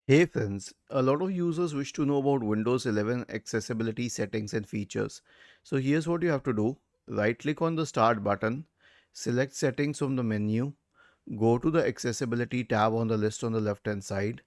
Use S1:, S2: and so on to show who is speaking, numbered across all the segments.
S1: Hey friends, a lot of users wish to know about Windows 11 accessibility settings and features. So here's what you have to do. Right click on the start button, select settings from the menu, go to the accessibility tab on the list on the left hand side.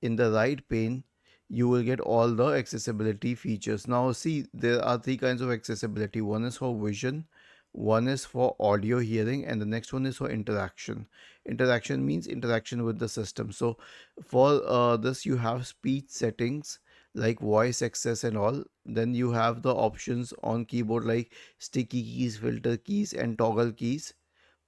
S1: In the right pane, you will get all the accessibility features. Now see, there are three kinds of accessibility. One is for vision, one is for audio hearing, and the next one is for interaction. Interaction means interaction with the system. So for this you have speech settings like voice access and all. Then you have the options on keyboard like sticky keys, filter keys, and toggle keys.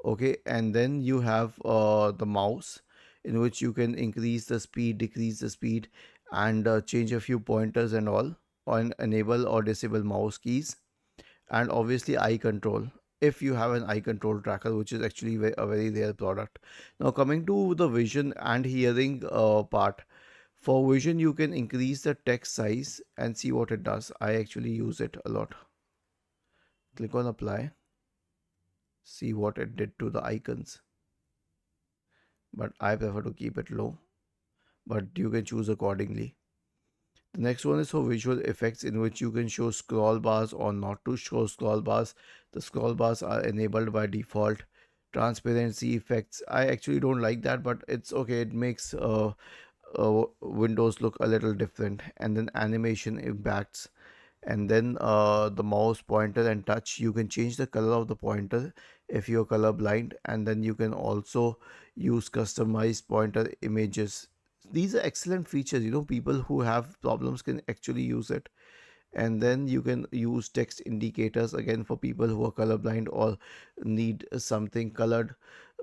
S1: Okay, and then you have the mouse, in which you can increase the speed, decrease the speed, and change a few pointers and all, on enable or disable mouse keys. And obviously eye control, if you have an eye control tracker, which is actually a very rare product. Now coming to the vision and hearing part. For vision, you can increase the text size and see what it does. I actually use it a lot. Click on apply, see what it did to the icons, but I prefer to keep it low, but you can choose accordingly. The next one is for visual effects, in which you can show scroll bars or not to show scroll bars. The scroll bars are enabled by default. Transparency effects, I actually don't like that, but it's okay. It makes Windows look a little different. And then animation impacts, and then the mouse pointer and touch, you can change the color of the pointer if you're color blind. And then you can also use customized pointer images. These are excellent features, people who have problems can actually use it. And then you can use text indicators, again, for people who are colorblind or need something colored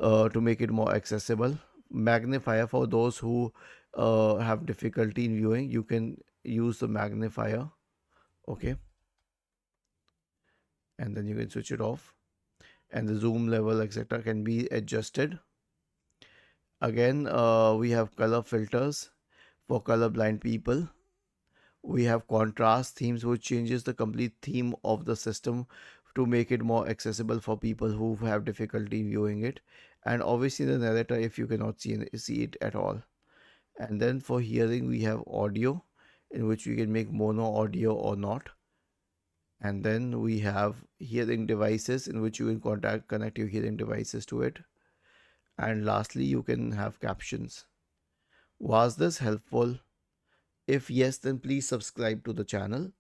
S1: to make it more accessible. Magnifier, for those who have difficulty in viewing, you can use the magnifier. Okay, and then you can switch it off, and the zoom level, etc., can be adjusted. Again, we have color filters for colorblind people. We have contrast themes, which changes the complete theme of the system to make it more accessible for people who have difficulty viewing it. And obviously the narrator, if you cannot see it at all. And then for hearing, we have audio, in which we can make mono audio or not. And then we have hearing devices, in which you can connect your hearing devices to it. And lastly, you can have captions. Was this helpful? If yes, then please subscribe to the channel.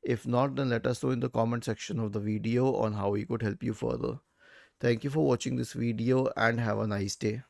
S1: If not, then let us know in the comment section of the video on how we could help you further. Thank you for watching this video and have a nice day.